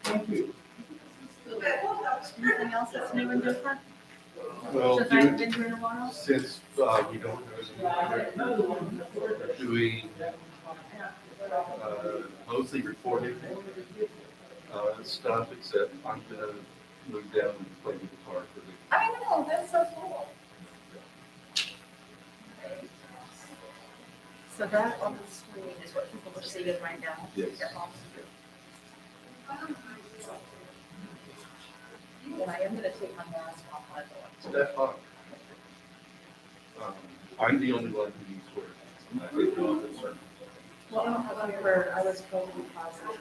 Thank you. Anything else that's new and different? Well, Since I've been here in a while? since we don't know, we're doing mostly recording stuff, except I'm gonna move down and play the guitar for the. I know, that's so cool. So that on the screen is what people are seeing right now. Yes. At home. And I am gonna take my mask off my door. That's fine. I'm the only one who needs work. I think we're all concerned. Well, I was COVID positive.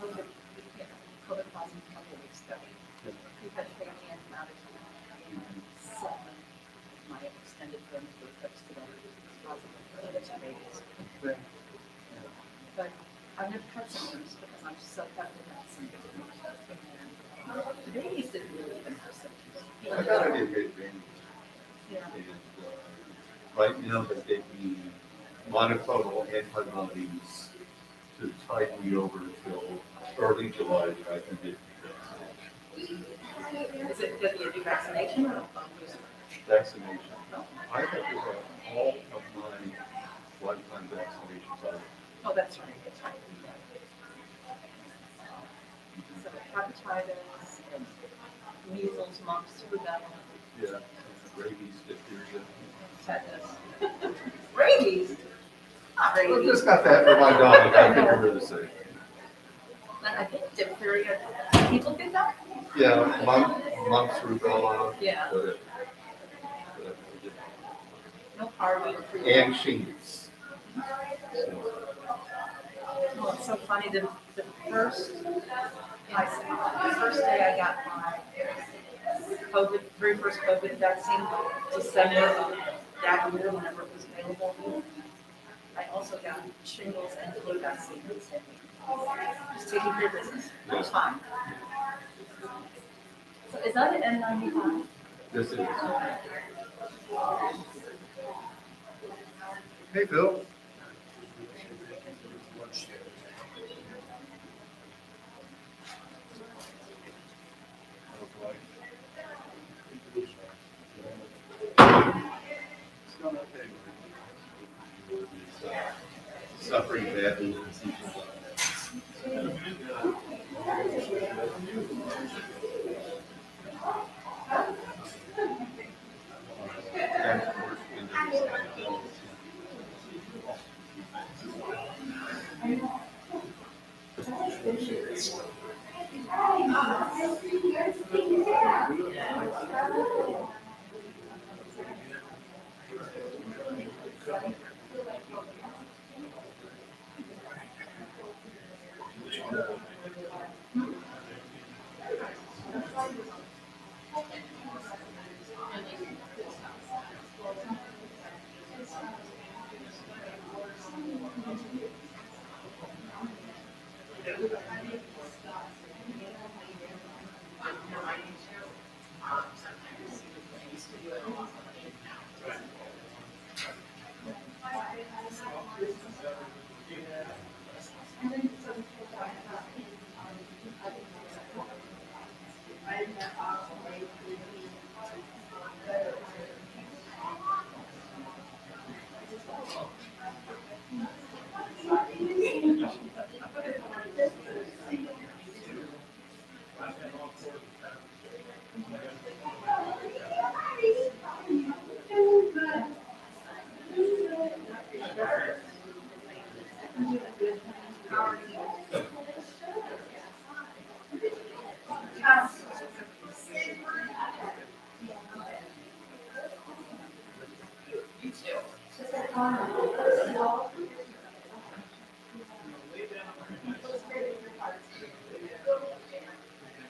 COVID positive a couple of weeks ago. We had family and out of town. Some of my extended friends were fixed to them positive for other two babies. But I've never had symptoms because I'm so happy to have symptoms. The babies didn't really even have symptoms. I got it in mid-January. Yeah. And right now they gave me monoclonal antibodies to tide me over until early July that I can get Is it going to be a new vaccination or a vaccination. I have to have all of my lifetime vaccinations on. Oh, that's right. That's right. So hepatitis, and measles, mumps, rubella, Yeah, rabies, diphtheria. tetanus. Rabies? Not I rabies. just got that for my dog. I couldn't remember to say. I think diphtheria, people get that? Yeah, mumps, rubella. Yeah. Whatever. No parvo or free. And shingles. So, Well, it's so funny, the first day I got my very first COVID vaccine, December of that year, whenever it was available. I also got shingles and flu vaccine. Just taking care of business. It was fine. So is that an N95? this is. Hey, Bill. Suffering badly.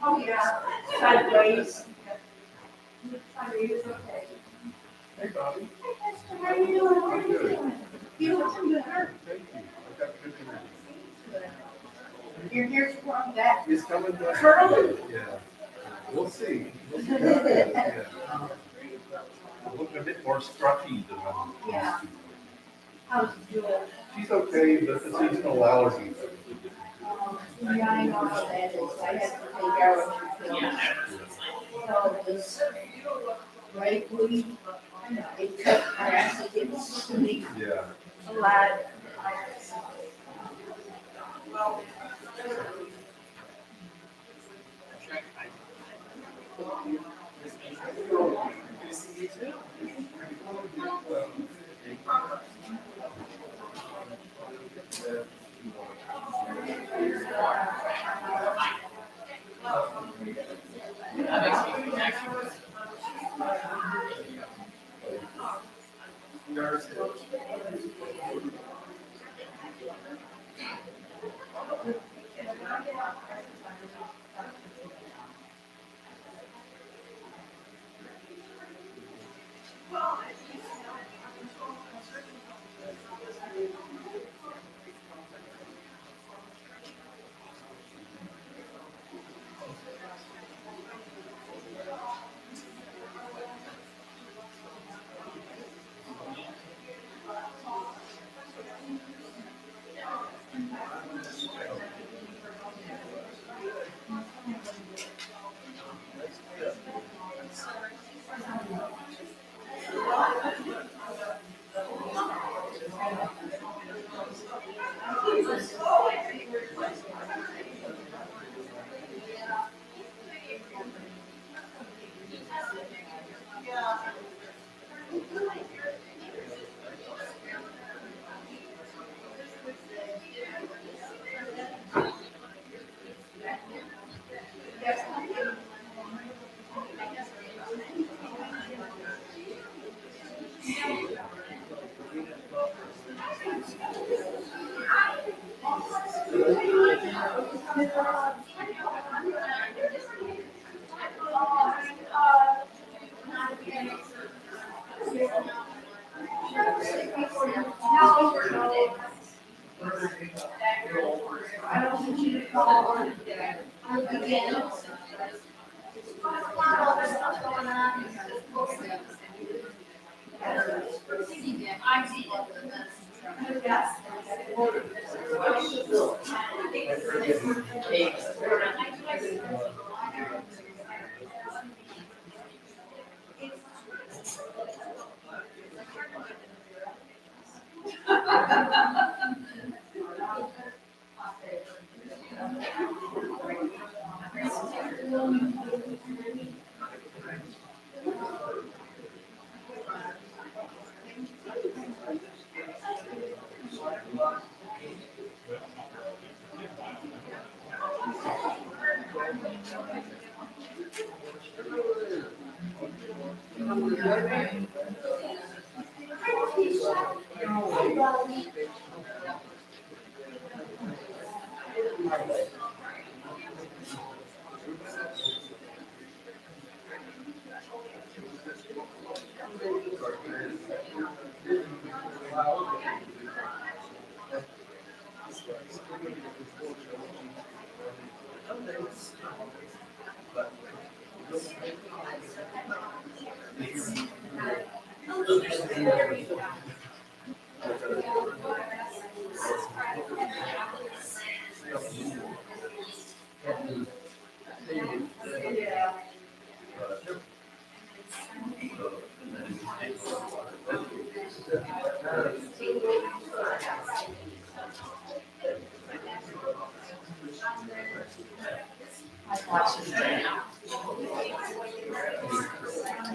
Oh, yeah, sideways. Sideways, okay. Hey, Bobby. How are you doing? How are you doing? You look good. Thank you. I got good news. Your hair's growing back. It's coming back. Curly? Yeah. We'll see. We'll see how it is, yeah. I'm looking a bit more scruffy than I'm Yeah. used to. How's Jewel? She's okay, but the seasonal allergies. Yeah, I know how that is. I have to take allergy pills. So this right week, it cut drastically. Yeah. A lot.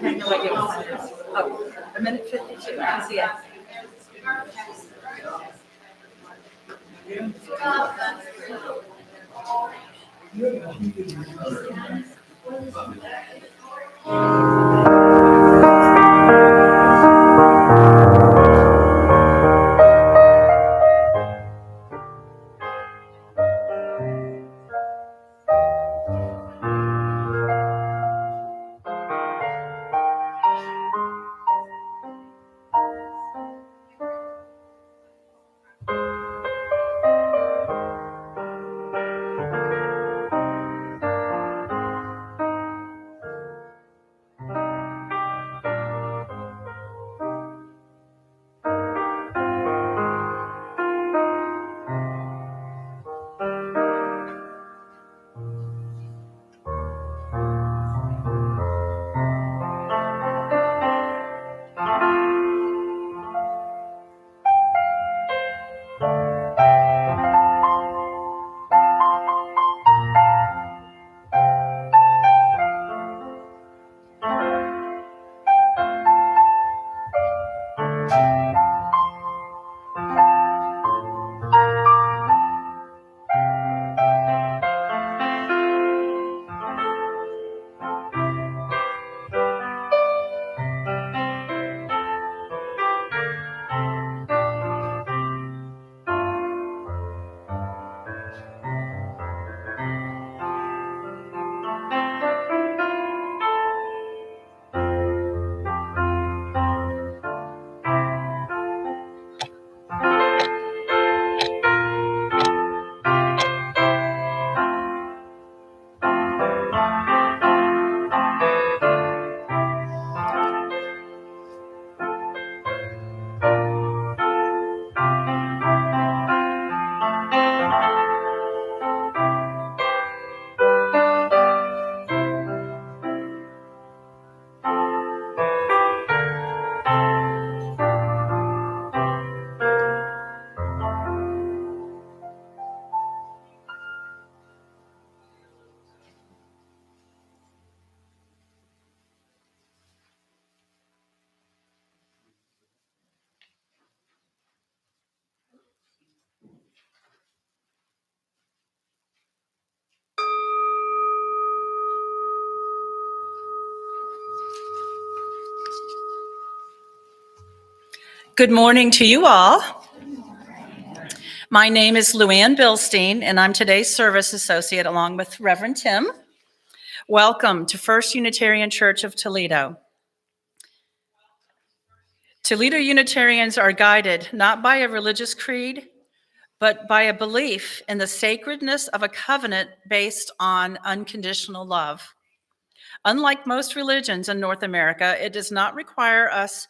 I have no idea what it is. Oh, a minute 52, I can see it. Good morning to you all. My name is Luann Bilstein, and I'm today's service associate along with Reverend Tim. Welcome to First Unitarian Church of Toledo. Toledo Unitarians are guided not by a religious creed, but by a belief in the sacredness of a covenant based on unconditional love. Unlike most religions in North America, it does not require us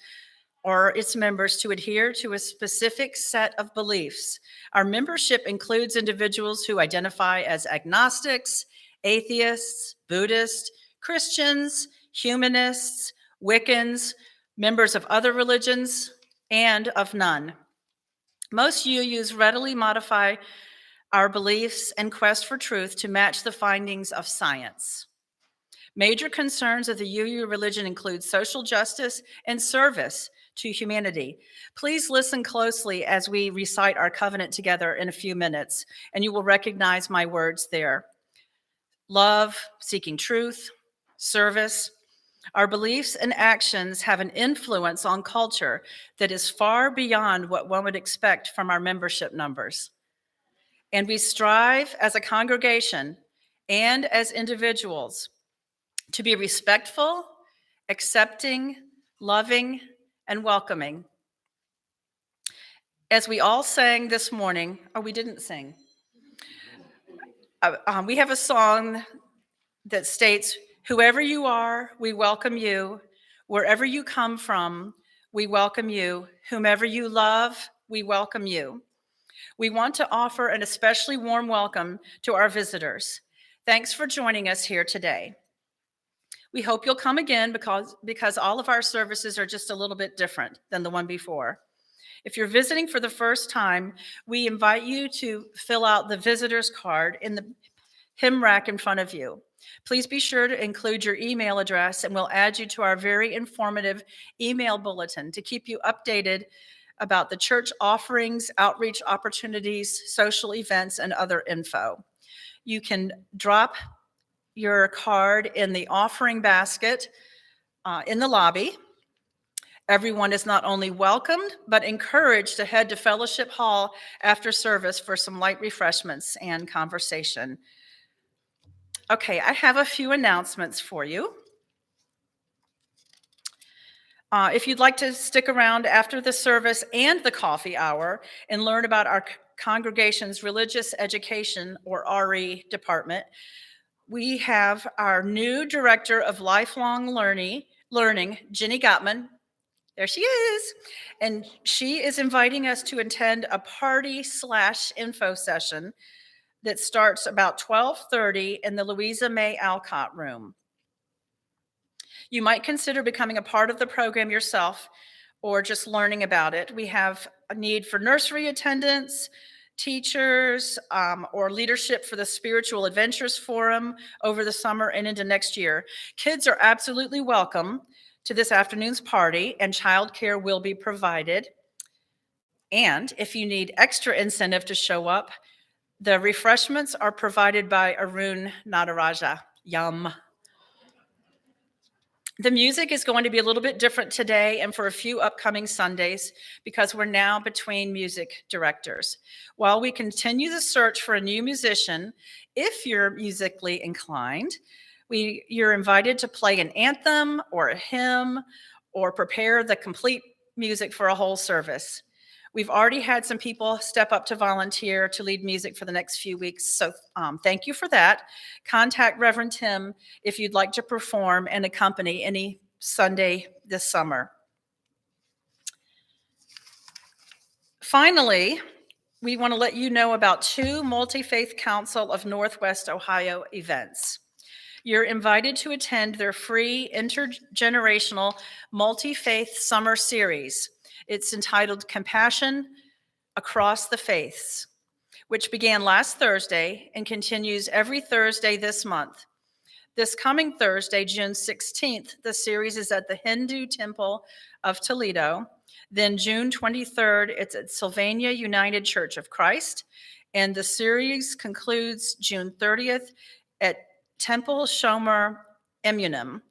or its members to adhere to a specific set of beliefs. Our membership includes individuals who identify as agnostics, atheists, Buddhists, Christians, humanists, Wiccans, members of other religions, and of none. Most UUs readily modify our beliefs and quest for truth to match the findings of science. Major concerns of the UU religion include social justice and service to humanity. Please listen closely as we recite our covenant together in a few minutes, and you will recognize my words there. Love, seeking truth, service. Our beliefs and actions have an influence on culture that is far beyond what one would expect from our membership numbers. And we strive as a congregation and as individuals to be respectful, accepting, loving, and welcoming. As we all sang this morning, we didn't sing. We have a song that states, "Whoever you are, we welcome you. Wherever you come from, we welcome you. Whomever you love, we welcome you." We want to offer an especially warm welcome to our visitors. Thanks for joining us here today. We hope you'll come again because all of our services are just a little bit different than the one before. If you're visiting for the first time, we invite you to fill out the visitor's card in the hymn rack in front of you. Please be sure to include your email address, and we'll add you to our very informative email bulletin to keep you updated about the church offerings, outreach opportunities, social events, and other info. You can drop your card in the offering basket in the lobby. Everyone is not only welcomed, but encouraged to head to Fellowship Hall after service for some light refreshments and conversation. Okay, I have a few announcements for you. If you'd like to stick around after the service and the coffee hour and learn about our congregation's religious education, or RE department, we have our new Director of Lifelong Learning, Jenny Gottman. There she is. And she is inviting us to attend a party/info session that starts about 12:30 in the Louisa May Alcott room. You might consider becoming a part of the program yourself or just learning about it. We have a need for nursery attendants, teachers, or leadership for the Spiritual Adventures Forum over the summer and into next year. Kids are absolutely welcome to this afternoon's party, and childcare will be provided. And if you need extra incentive to show up, the refreshments are provided by Arun Nataraja. Yum. The music is going to be a little bit different today and for a few upcoming Sundays because we're now between music directors. While we continue the search for a new musician, if you're musically inclined, you're invited to play an anthem or a hymn or prepare the complete music for a whole service. We've already had some people step up to volunteer to lead music for the next few weeks, so thank you for that. Contact Reverend Tim if you'd like to perform and accompany any Sunday this summer. Finally, we want to let you know about 2 Multi-Faith Council of Northwest Ohio events. You're invited to attend their free intergenerational multi-faith summer series. It's entitled Compassion Across the Faiths, which began last Thursday and continues every Thursday this month. This coming Thursday, June 16th, the series is at the Hindu Temple of Toledo. Then June 23rd, it's at Sylvania United Church of Christ. And the series concludes June 30th at Temple Shomer Emunum.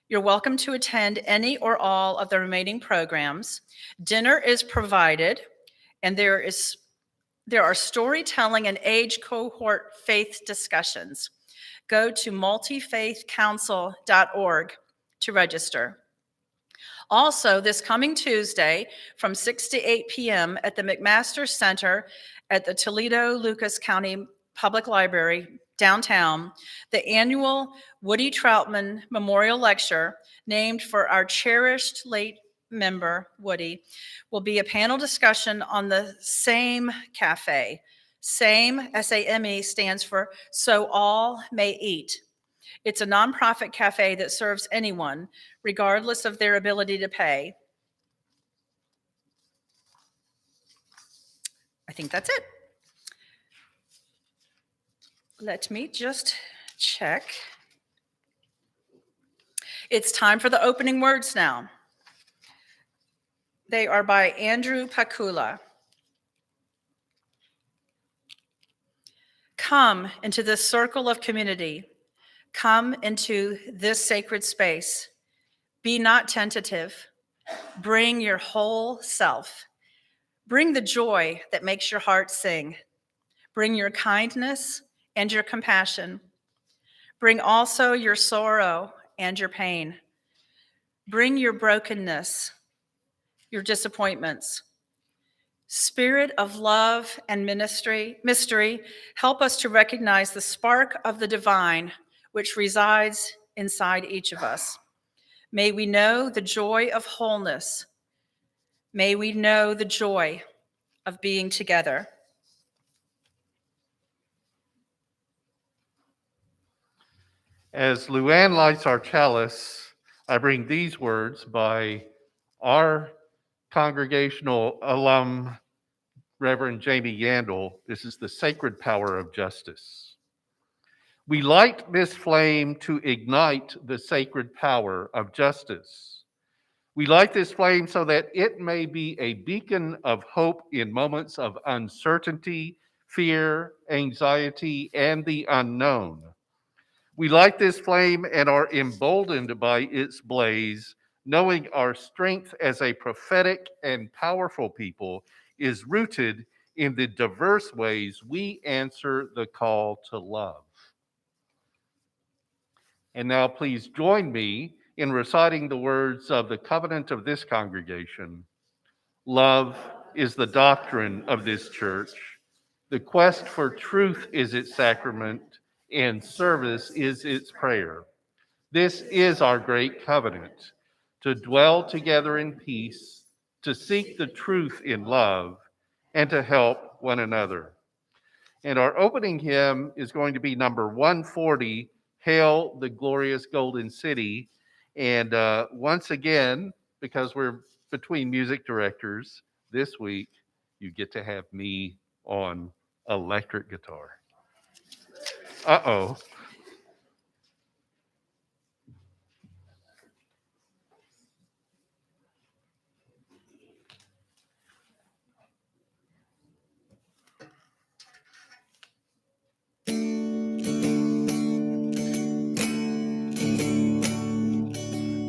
You're welcome to attend any or all of the remaining programs. Dinner is provided, and there are storytelling and age cohort faith discussions. Go to multifaithcouncil.org to register. Also, this coming Tuesday from 6 to 8 p.m. at the McMaster Center at the Toledo Lucas County Public Library downtown, the annual Woody Troutman Memorial Lecture, named for our cherished late member, Woody, will be a panel discussion on the SAME Cafe. SAME, S-A-M-E, stands for So All May Eat. It's a nonprofit cafe that serves anyone, regardless of their ability to pay. I think that's it. Let me just check. It's time for the opening words now. They are by Andrew Pakula. Come into this circle of community. Come into this sacred space. Be not tentative. Bring your whole self. Bring the joy that makes your heart sing. Bring your kindness and your compassion. Bring also your sorrow and your pain. Bring your brokenness, your disappointments. Spirit of love and mystery, help us to recognize the spark of the divine which resides inside each of us. May we know the joy of wholeness. May we know the joy of being together. As Luann lights our chalice, I bring these words by our congregational alum, Reverend Jamie Yandel. This is the sacred power of justice. We light this flame to ignite the sacred power of justice. We light this flame so that it may be a beacon of hope in moments of uncertainty, fear, anxiety, and the unknown. We light this flame and are emboldened by its blaze, knowing our strength as a prophetic and powerful people is rooted in the diverse ways we answer the call to love. And now please join me in reciting the words of the covenant of this congregation. Love is the doctrine of this church. The quest for truth is its sacrament, and service is its prayer. This is our great covenant, to dwell together in peace, to seek the truth in love, and to help one another. And our opening hymn is going to be number 140, Hail the Glorious Golden City. And once again, because we're between music directors, this week you get to have me on electric guitar. Uh-oh.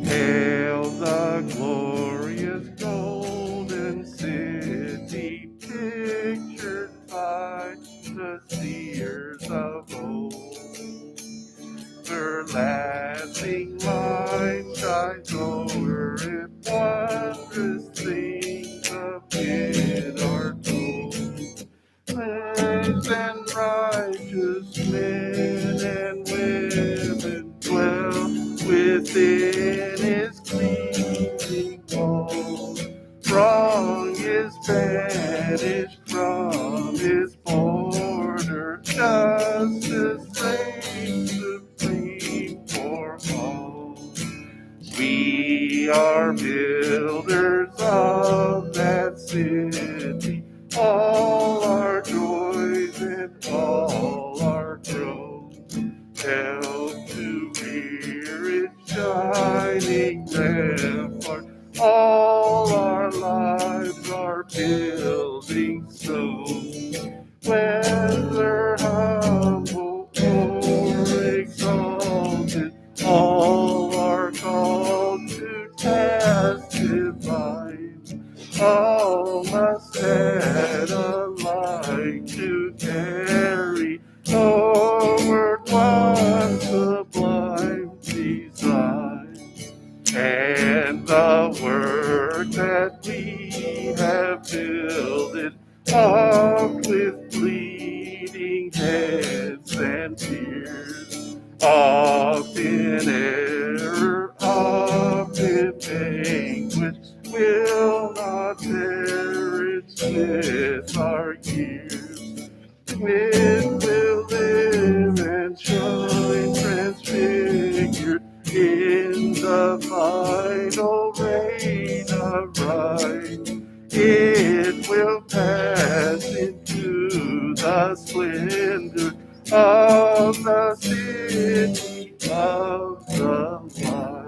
Hail the glorious golden city, pictured by the seers of old. Her lasting light shines over it, wondrous things of it are told. Saints and righteous men and women dwell within his gleaming walls. Wrong is banished from his border, justice reigns supreme for all. We are builders of that city, all our joys and all our growth help to rear its shining rampart. All our lives are building so, whether humble or exalted, all are called to carry over one sublime design. And the work that we have builded up with bleeding heads and tears, oft in error, oft in anguish, will not perish with our years. It will live and shine transfigured in the final reign of right. It will pass into the splendor of the city of the light.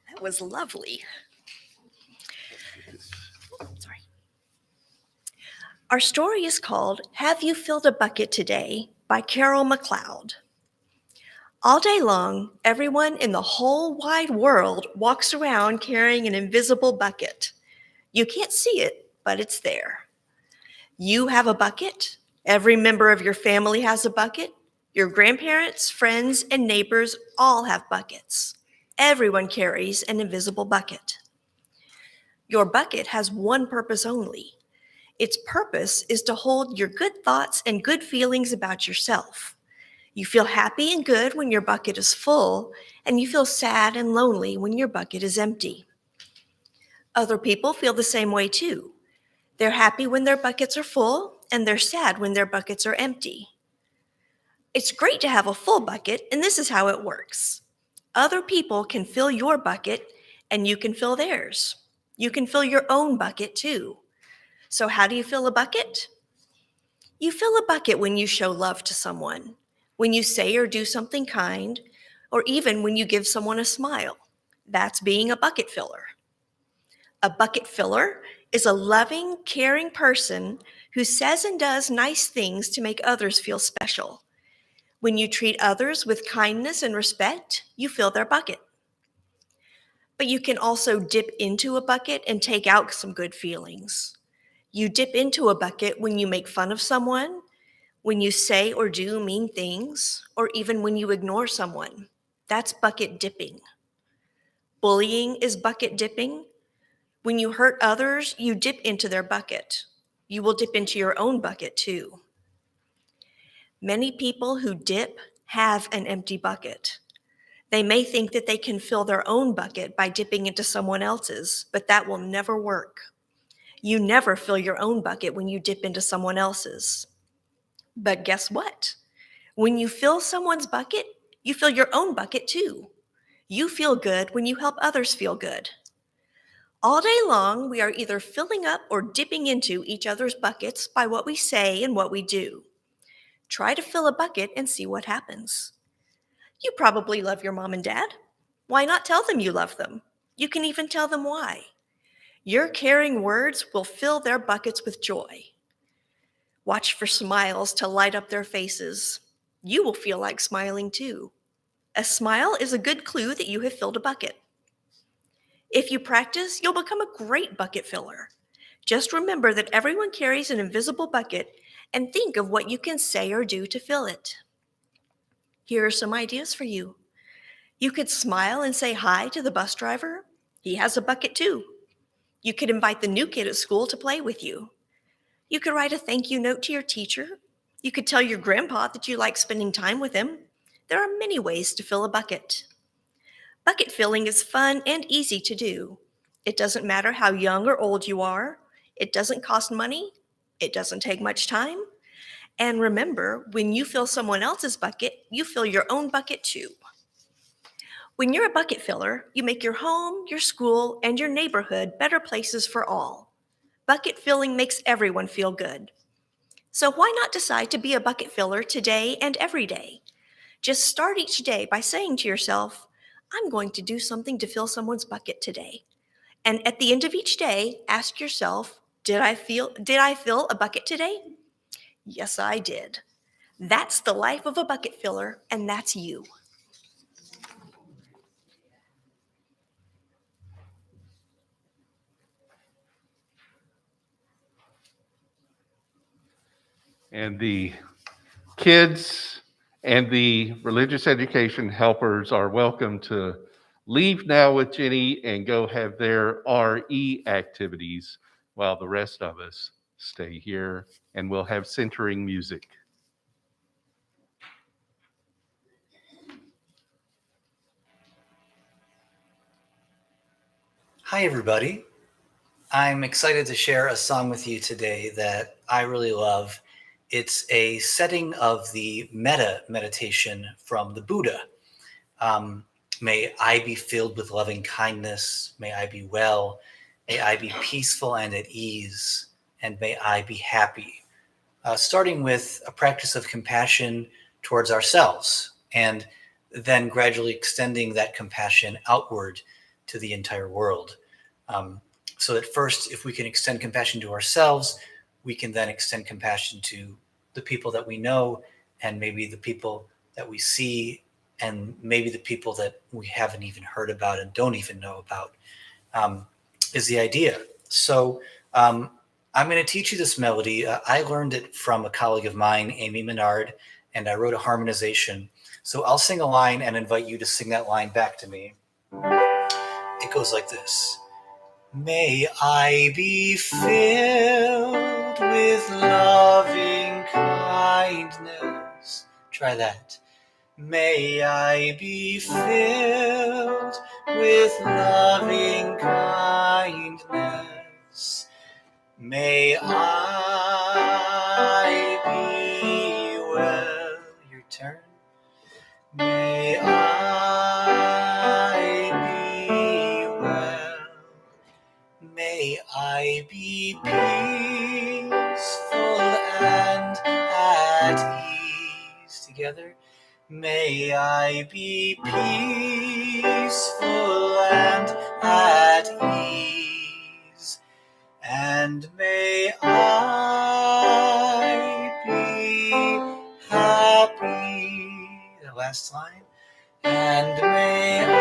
That was lovely. Sorry. Our story is called Have You Filled a Bucket Today by Carol McLeod. All day long, everyone in the whole wide world walks around carrying an invisible bucket. You can't see it, but it's there. You have a bucket. Every member of your family has a bucket. Your grandparents, friends, and neighbors all have buckets. Everyone carries an invisible bucket. Your bucket has one purpose only. Its purpose is to hold your good thoughts and good feelings about yourself. You feel happy and good when your bucket is full, and you feel sad and lonely when your bucket is empty. Other people feel the same way too. They're happy when their buckets are full, and they're sad when their buckets are empty. It's great to have a full bucket, and this is how it works. Other people can fill your bucket, and you can fill theirs. You can fill your own bucket too. So how do you fill a bucket? You fill a bucket when you show love to someone, when you say or do something kind, or even when you give someone a smile. That's being a bucket filler. A bucket filler is a loving, caring person who says and does nice things to make others feel special. When you treat others with kindness and respect, you fill their bucket. But you can also dip into a bucket and take out some good feelings. You dip into a bucket when you make fun of someone, when you say or do mean things, or even when you ignore someone. That's bucket dipping. Bullying is bucket dipping. When you hurt others, you dip into their bucket. You will dip into your own bucket too. Many people who dip have an empty bucket. They may think that they can fill their own bucket by dipping into someone else's, but that will never work. You never fill your own bucket when you dip into someone else's. But guess what? When you fill someone's bucket, you fill your own bucket too. You feel good when you help others feel good. All day long, we are either filling up or dipping into each other's buckets by what we say and what we do. Try to fill a bucket and see what happens. You probably love your mom and dad. Why not tell them you love them? You can even tell them why. Your caring words will fill their buckets with joy. Watch for smiles to light up their faces. You will feel like smiling too. A smile is a good clue that you have filled a bucket. If you practice, you'll become a great bucket filler. Just remember that everyone carries an invisible bucket and think of what you can say or do to fill it. Here are some ideas for you. You could smile and say hi to the bus driver. He has a bucket too. You could invite the new kid at school to play with you. You could write a thank you note to your teacher. You could tell your grandpa that you like spending time with him. There are many ways to fill a bucket. Bucket filling is fun and easy to do. It doesn't matter how young or old you are. It doesn't cost money. It doesn't take much time. And remember, when you fill someone else's bucket, you fill your own bucket too. When you're a bucket filler, you make your home, your school, and your neighborhood better places for all. Bucket filling makes everyone feel good. So why not decide to be a bucket filler today and every day? Just start each day by saying to yourself, I'm going to do something to fill someone's bucket today. And at the end of each day, ask yourself, did I fill a bucket today? Yes, I did. That's the life of a bucket filler, and that's you. And the kids and the religious education helpers are welcome to leave now with Jenny and go have their RE activities while the rest of us stay here and we'll have centering music. Hi, everybody. I'm excited to share a song with you today that I really love. It's a setting of the metta meditation from the Buddha. May I be filled with loving kindness. May I be well. May I be peaceful and at ease. And may I be happy. Starting with a practice of compassion towards ourselves, and then gradually extending that compassion outward to the entire world. So that first, if we can extend compassion to ourselves, we can then extend compassion to the people that we know, and maybe the people that we see, and maybe the people that we haven't even heard about and don't even know about, is the idea. So I'm going to teach you this melody. I learned it from a colleague of mine, Amy Menard, and I wrote a harmonization. So I'll sing a line and invite you to sing that line back to me. It goes like this. May I be filled with loving kindness. Try that. May I be filled with loving kindness. May I be well. Your turn. May I be well. May I be peaceful and at ease. Together. May I be peaceful and at ease. And may I be happy. The last line. And may I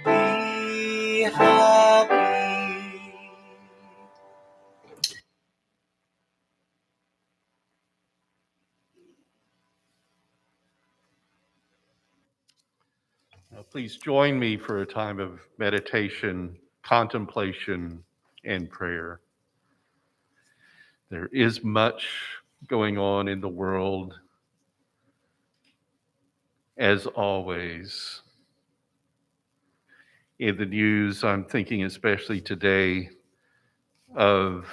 be happy. Now, please join me for a time of meditation, contemplation, and prayer. There is much going on in the world, as always. In the news, I'm thinking especially today of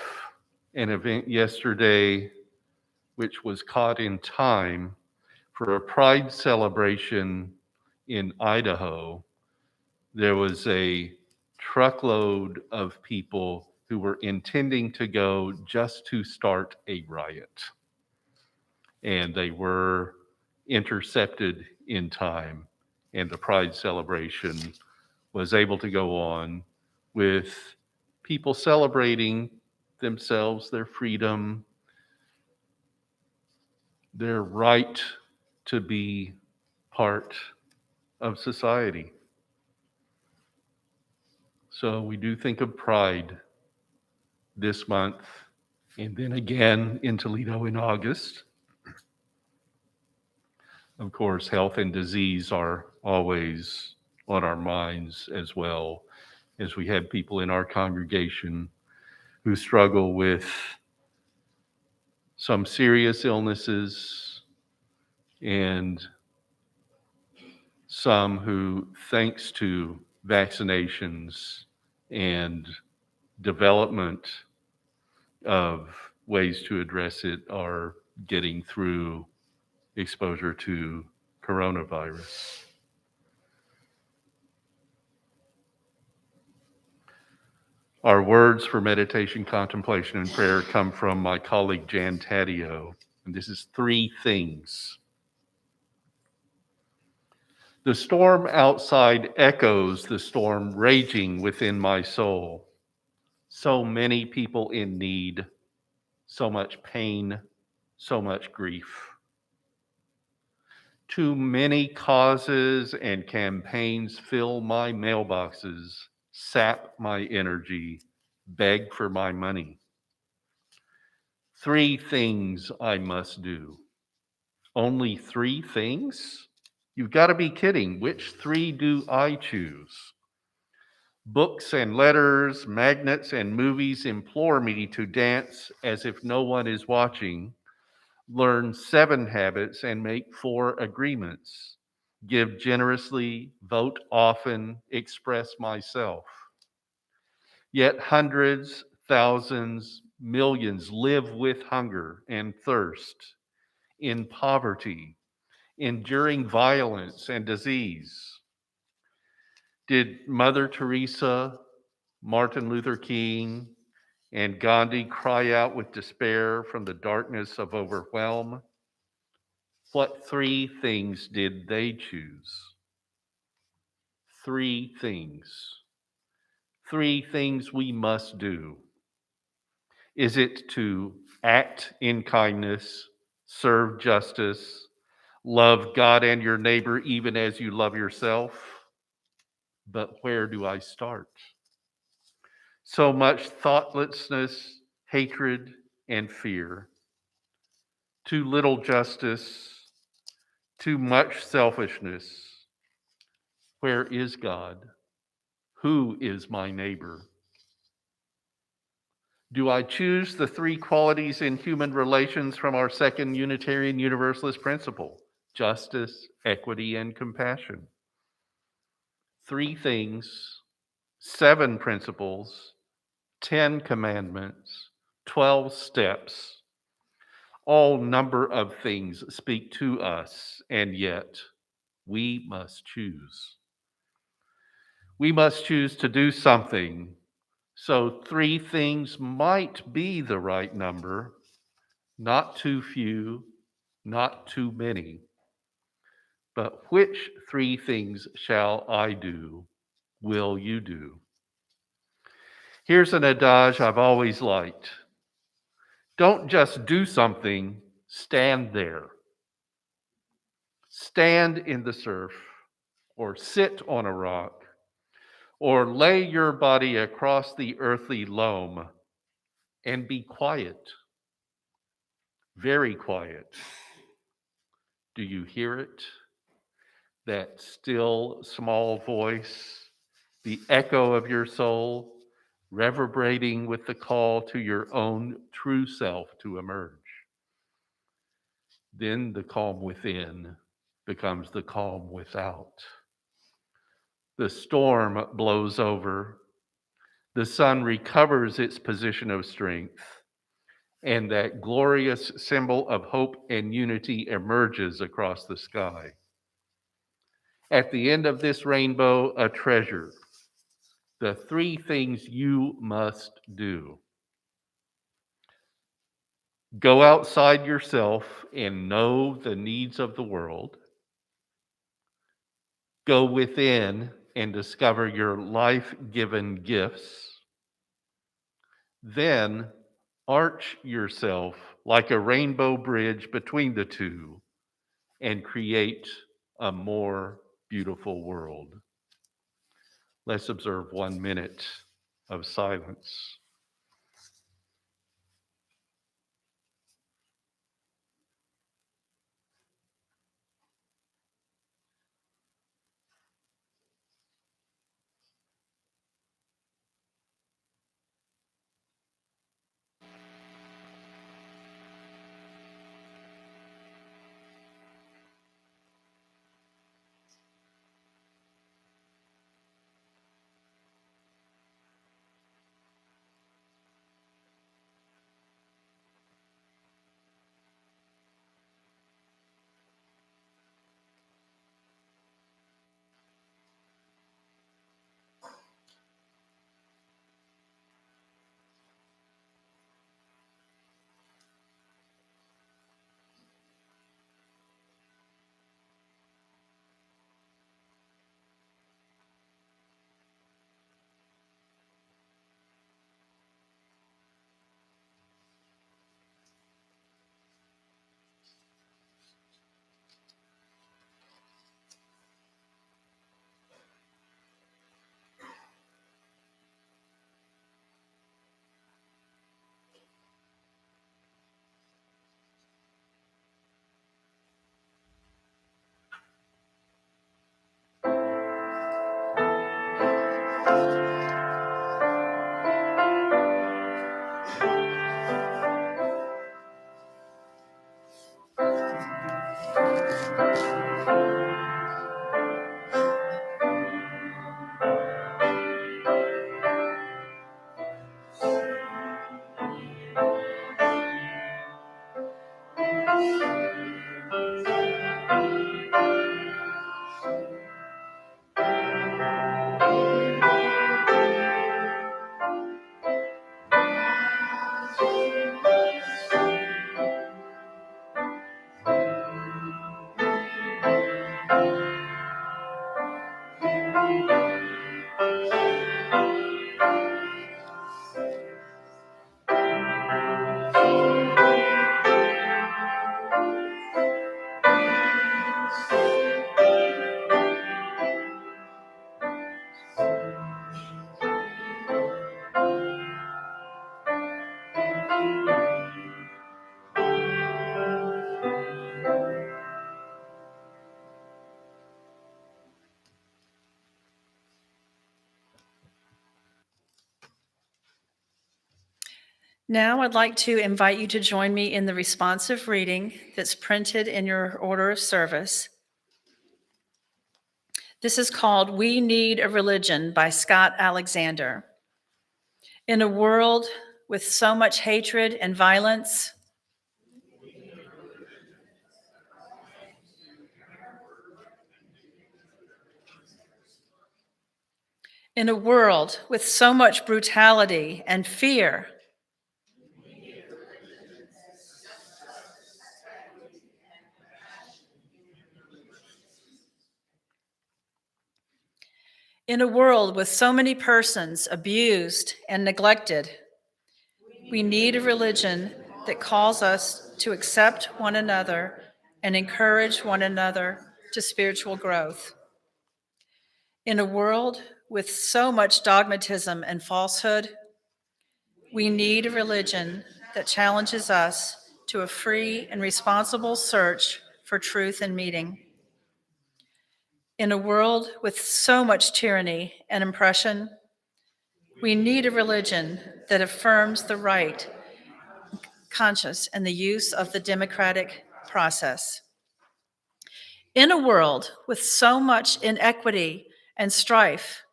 an event yesterday which was caught in time for a pride celebration in Idaho. There was a truckload of people who were intending to go just to start a riot. And they were intercepted in time, and the pride celebration was able to go on with people celebrating themselves, their freedom, their right to be part of society. So we do think of pride this month, and then again in Toledo in August. Of course, health and disease are always on our minds as well, as we have people in our congregation who struggle with some serious illnesses and some who, thanks to vaccinations and development of ways to address it, are getting through exposure to coronavirus. Our words for meditation, contemplation, and prayer come from my colleague Jan Taddeo, and this is 3 things. The storm outside echoes the storm raging within my soul. So many people in need. so much pain, so much grief. Too many causes and campaigns fill my mailboxes, sap my energy, beg for my money. 3 things I must do. Only 3 things? You've got to be kidding. Which 3 do I choose? Books and letters, magnets and movies implore me to dance as if no one is watching, learn 7 habits and make 4 agreements, give generously, vote often, express myself. Yet hundreds, thousands, millions live with hunger and thirst, in poverty, enduring violence and disease. Did Mother Teresa, Martin Luther King, and Gandhi cry out with despair from the darkness of overwhelm? What 3 things did they choose? 3 things. 3 things we must do. Is it to act in kindness, serve justice, love God and your neighbor even as you love yourself? But where do I start? So much thoughtlessness, hatred, and fear. Too little justice, too much selfishness. Where is God? Who is my neighbor? Do I choose the 3 qualities in human relations from our second Unitarian Universalist principle? Justice, equity, and compassion. 3 things, 7 principles, 10 commandments, 12 steps. All number of things speak to us, and yet we must choose. We must choose to do something. So 3 things might be the right number, not too few, not too many. But which 3 things shall I do? Will you do? Here's an adage I've always liked. Don't just do something, stand there. Stand in the surf, or sit on a rock, or lay your body across the earthly loam and be quiet, very quiet. Do you hear it? That still small voice, the echo of your soul, reverberating with the call to your own true self to emerge. Then the calm within becomes the calm without. The storm blows over, the sun recovers its position of strength, and that glorious symbol of hope and unity emerges across the sky. At the end of this rainbow, a treasure. The 3 things you must do. Go outside yourself and know the needs of the world. Go within and discover your life-given gifts. Then arch yourself like a rainbow bridge between the 2 and create a more beautiful world. Let's observe 1 minute of silence. Now I'd like to invite you to join me in the responsive reading that's printed in your order of service. This is called We Need a Religion by Scott Alexander. In a world with so much hatred and violence, in a world with so much brutality and fear, in a world with so many persons abused and neglected, we need a religion that calls us to accept one another and encourage one another to spiritual growth. In a world with so much dogmatism and falsehood, we need a religion that challenges us to a free and responsible search for truth and meaning. In a world with so much tyranny and oppression, we need a religion that affirms the right, conscience, and the use of the democratic process. In a world with so much inequity and strife,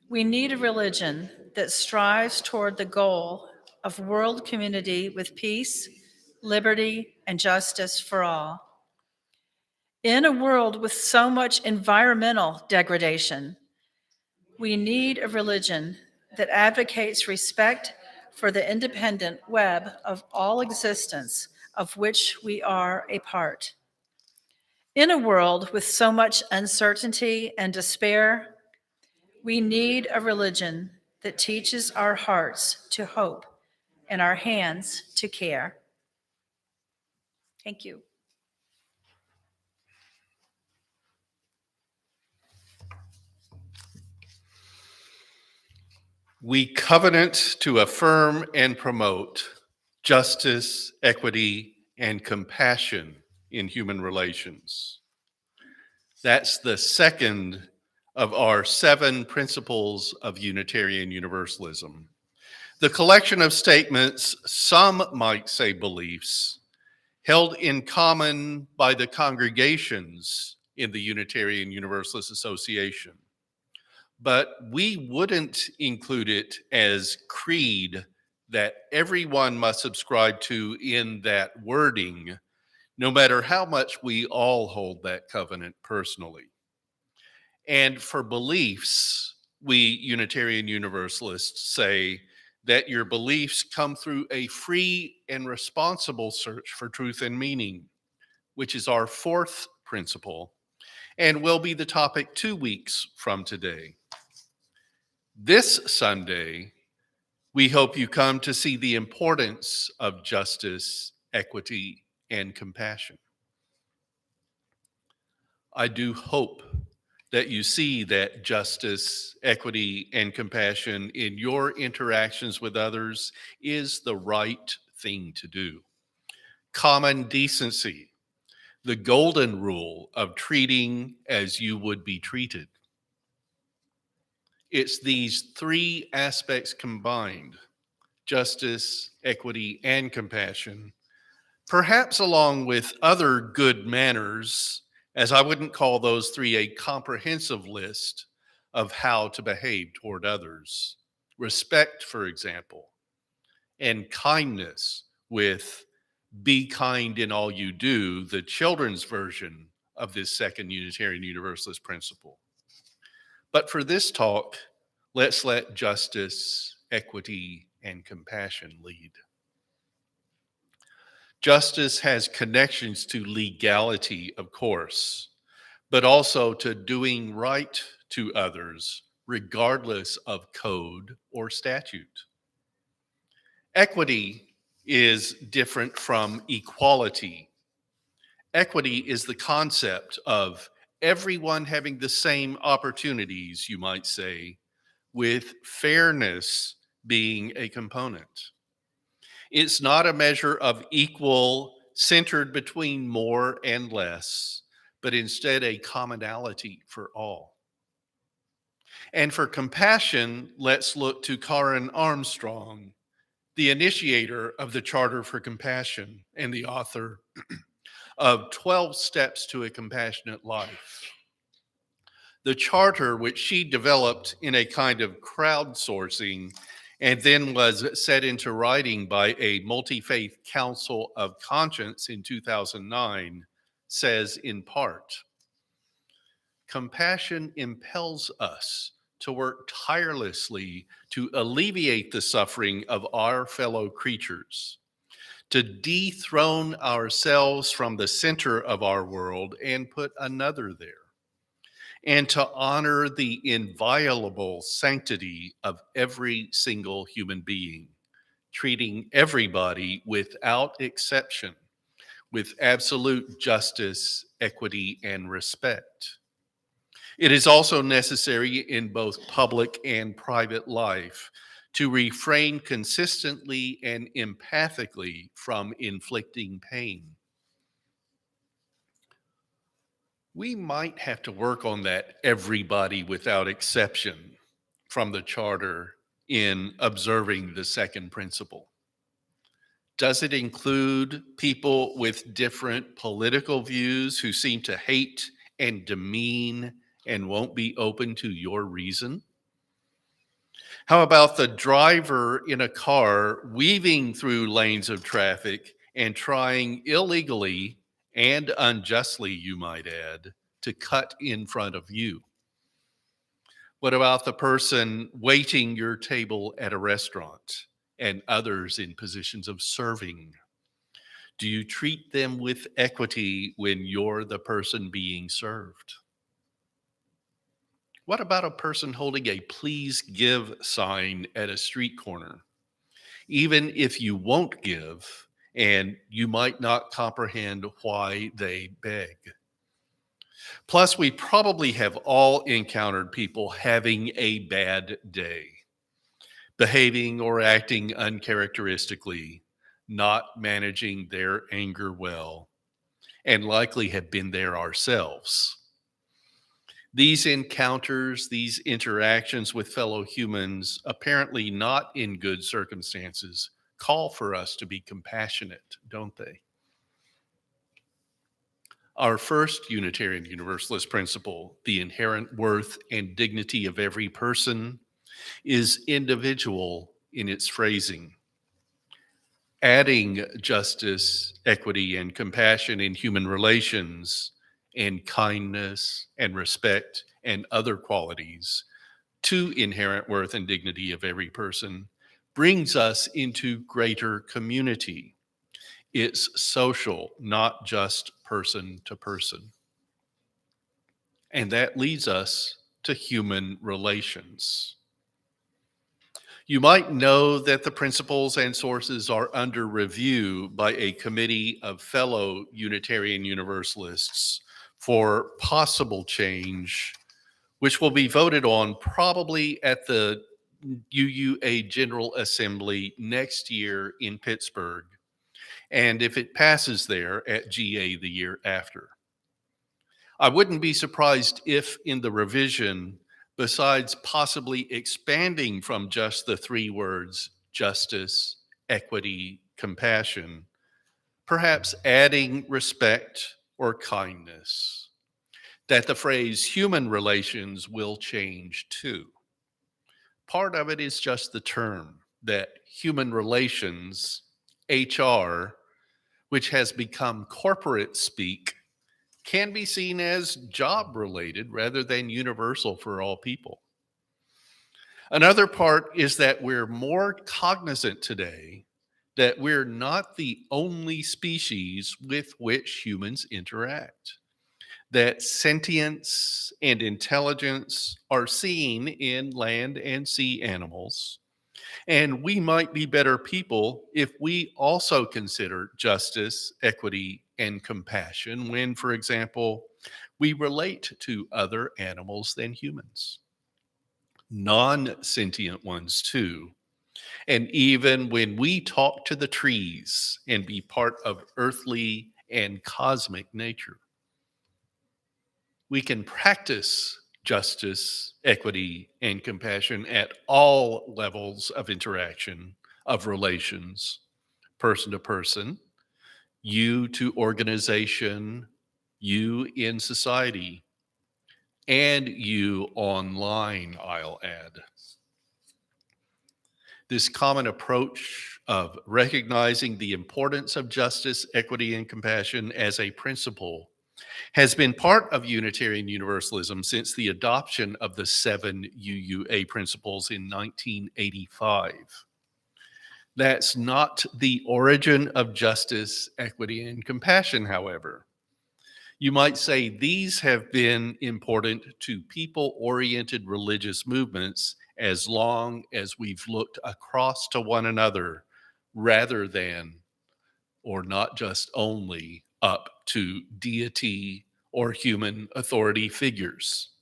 we need a religion that strives toward the goal of world community with peace, liberty, and justice for all. In a world with so much environmental degradation, we need a religion that advocates respect for the independent web of all existence of which we are a part. In a world with so much uncertainty and despair, we need a religion that teaches our hearts to hope and our hands to care. Thank you. We covenant to affirm and promote justice, equity, and compassion in human relations. That's the second of our 7 principles of Unitarian Universalism. The collection of statements, some might say beliefs, held in common by the congregations in the Unitarian Universalist Association. But we wouldn't include it as creed that everyone must subscribe to in that wording, no matter how much we all hold that covenant personally. And for beliefs, we Unitarian Universalists say that your beliefs come through a free and responsible search for truth and meaning, which is our 4th principle, and will be the topic 2 weeks from today. This Sunday, we hope you come to see the importance of justice, equity, and compassion. I do hope that you see that justice, equity, and compassion in your interactions with others is the right thing to do. Common decency, the golden rule of treating as you would be treated. It's these 3 aspects combined, justice, equity, and compassion, perhaps along with other good manners, as I wouldn't call those 3 a comprehensive list of how to behave toward others. Respect, for example, and kindness with be kind in all you do, the children's version of this second Unitarian Universalist principle. But for this talk, let's let justice, equity, and compassion lead. Justice has connections to legality, of course, but also to doing right to others, regardless of code or statute. Equity is different from equality. Equity is the concept of everyone having the same opportunities, you might say, with fairness being a component. It's not a measure of equal centered between more and less, but instead a commonality for all. And for compassion, let's look to Karen Armstrong, the initiator of the Charter for Compassion and the author of 12 Steps to a Compassionate Life. The charter, which she developed in a kind of crowdsourcing and then was set into writing by a multi-faith council of conscience in 2009, says in part, compassion impels us to work tirelessly to alleviate the suffering of our fellow creatures, to dethrone ourselves from the center of our world and put another there, and to honor the inviolable sanctity of every single human being, treating everybody without exception with absolute justice, equity, and respect. It is also necessary in both public and private life to refrain consistently and empathically from inflicting pain. We might have to work on that everybody without exception from the charter in observing the second principle. Does it include people with different political views who seem to hate and demean and won't be open to your reason? How about the driver in a car weaving through lanes of traffic and trying illegally and unjustly, you might add, to cut in front of you? What about the person waiting your table at a restaurant and others in positions of serving? Do you treat them with equity when you're the person being served? What about a person holding a please give sign at a street corner? Even if you won't give, and you might not comprehend why they beg. Plus, we probably have all encountered people having a bad day, behaving or acting uncharacteristically, not managing their anger well, and likely have been there ourselves. These encounters, these interactions with fellow humans, apparently not in good circumstances, call for us to be compassionate, don't they? Our first Unitarian Universalist principle, the inherent worth and dignity of every person, is individual in its phrasing. Adding justice, equity, and compassion in human relations, and kindness and respect and other qualities to inherent worth and dignity of every person brings us into greater community. It's social, not just person to person. And that leads us to human relations. You might know that the principles and sources are under review by a committee of fellow Unitarian Universalists for possible change, which will be voted on probably at the UUA General Assembly next year in Pittsburgh, and if it passes there, at GA the year after. I wouldn't be surprised if in the revision, besides possibly expanding from just the three words, justice, equity, compassion, perhaps adding respect or kindness, that the phrase human relations will change too. Part of it is just the term, that human relations, HR, which has become corporate speak, can be seen as job related rather than universal for all people. Another part is that we're more cognizant today that we're not the only species with which humans interact, that sentience and intelligence are seen in land and sea animals, and we might be better people if we also consider justice, equity, and compassion when, for example, we relate to other animals than humans, non-sentient ones too. And even when we talk to the trees and be part of earthly and cosmic nature, we can practice justice, equity, and compassion at all levels of interaction, of relations, person to person, you to organization, you in society, and you online, I'll add. This common approach of recognizing the importance of justice, equity, and compassion as a principle has been part of Unitarian Universalism since the adoption of the 7 UUA principles in 1985. That's not the origin of justice, equity, and compassion, however. You might say these have been important to people-oriented religious movements as long as we've looked across to one another rather than, or not just only, up to deity or human authority figures.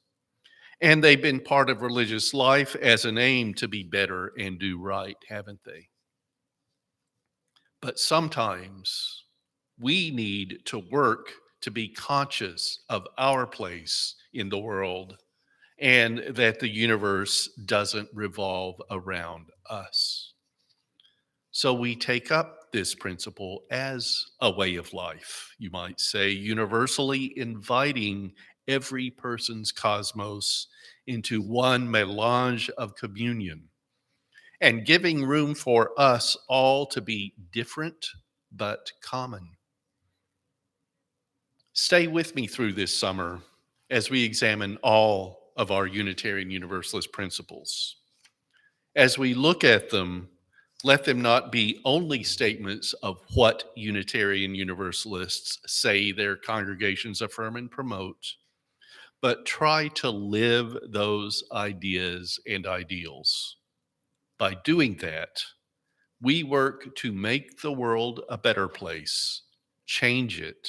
And they've been part of religious life as an aim to be better and do right, haven't they? But sometimes we need to work to be conscious of our place in the world and that the universe doesn't revolve around us. So we take up this principle as a way of life, you might say, universally inviting every person's cosmos into one melange of communion and giving room for us all to be different but common. Stay with me through this summer as we examine all of our Unitarian Universalist principles. As we look at them, let them not be only statements of what Unitarian Universalists say their congregations affirm and promote, but try to live those ideas and ideals. By doing that, we work to make the world a better place, change it,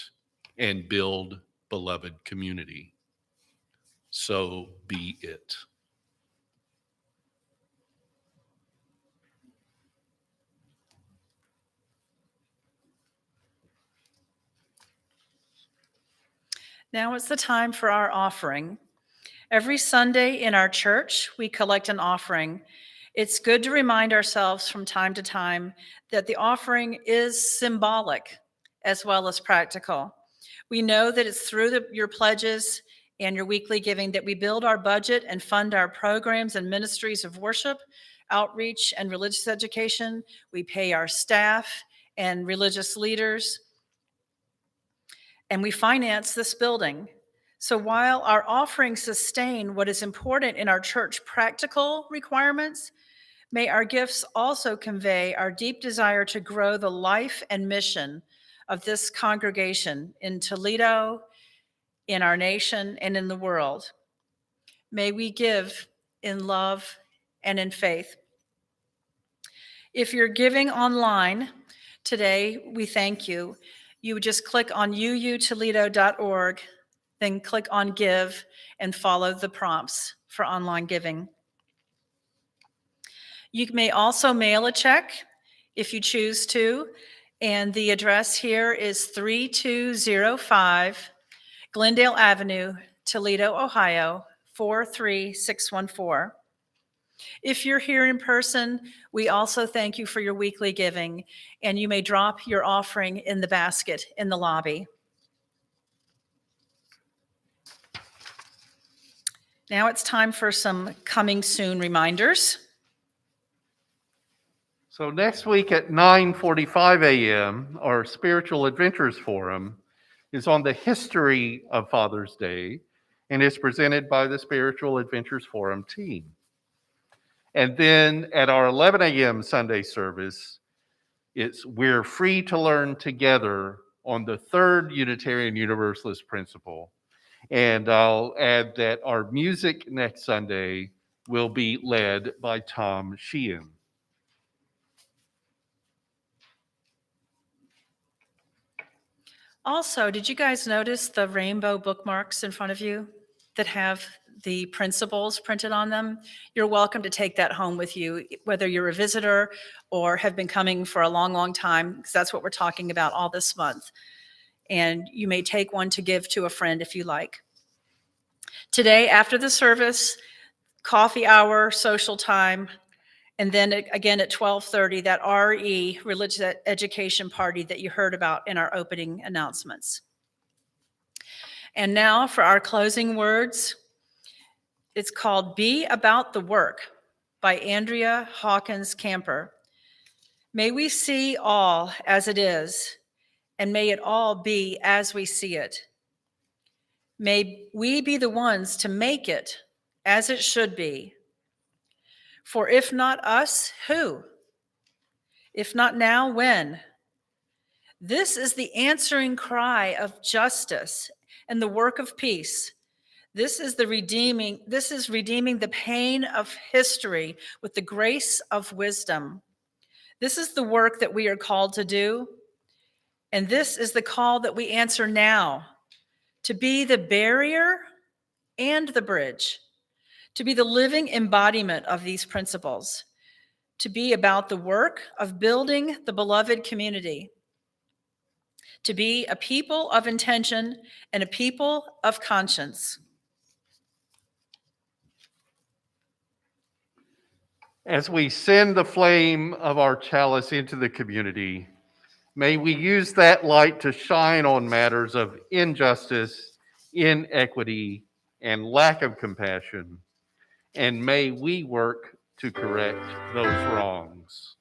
and build beloved community. So be it. Now it's the time for our offering. Every Sunday in our church, we collect an offering. It's good to remind ourselves from time to time that the offering is symbolic as well as practical. We know that it's through your pledges and your weekly giving that we build our budget and fund our programs and ministries of worship, outreach, and religious education. We pay our staff and religious leaders, and we finance this building. So while our offerings sustain what is important in our church practical requirements, may our gifts also convey our deep desire to grow the life and mission of this congregation in Toledo, in our nation, and in the world. May we give in love and in faith. If you're giving online today, we thank you. You would just click on uutoledo.org, then click on Give and follow the prompts for online giving. You may also mail a check if you choose to, and the address here is 3205 Glendale Avenue, Toledo, Ohio, 43614. If you're here in person, we also thank you for your weekly giving, and you may drop your offering in the basket in the lobby. Now it's time for some coming soon reminders. So next week at 9:45 a.m., our Spiritual Adventures Forum is on the history of Father's Day and is presented by the Spiritual Adventures Forum team. And then at our 11 a.m. Sunday service, it's We're Free to Learn Together on the third Unitarian Universalist principle. And I'll add that our music next Sunday will be led by Tom Sheehan. Also, did you guys notice the rainbow bookmarks in front of you that have the principles printed on them? You're welcome to take that home with you, whether you're a visitor or have been coming for a long, long time, because that's what we're talking about all this month. And you may take one to give to a friend if you like. Today, after the service, coffee hour, social time, and then again at 12:30, that RE, Religious Education Party that you heard about in our opening announcements. And now for our closing words. It's called Be About the Work by Andrea Hawkins Camper. May we see all as it is, and may it all be as we see it. May we be the ones to make it as it should be. For if not us, who? If not now, when? This is the answering cry of justice and the work of peace. This is redeeming the pain of history with the grace of wisdom. This is the work that we are called to do. And this is the call that we answer now, to be the barrier and the bridge, to be the living embodiment of these principles, to be about the work of building the beloved community, to be a people of intention and a people of conscience. As we send the flame of our chalice into the community, may we use that light to shine on matters of injustice, inequity, and lack of compassion. And may we work to correct those wrongs.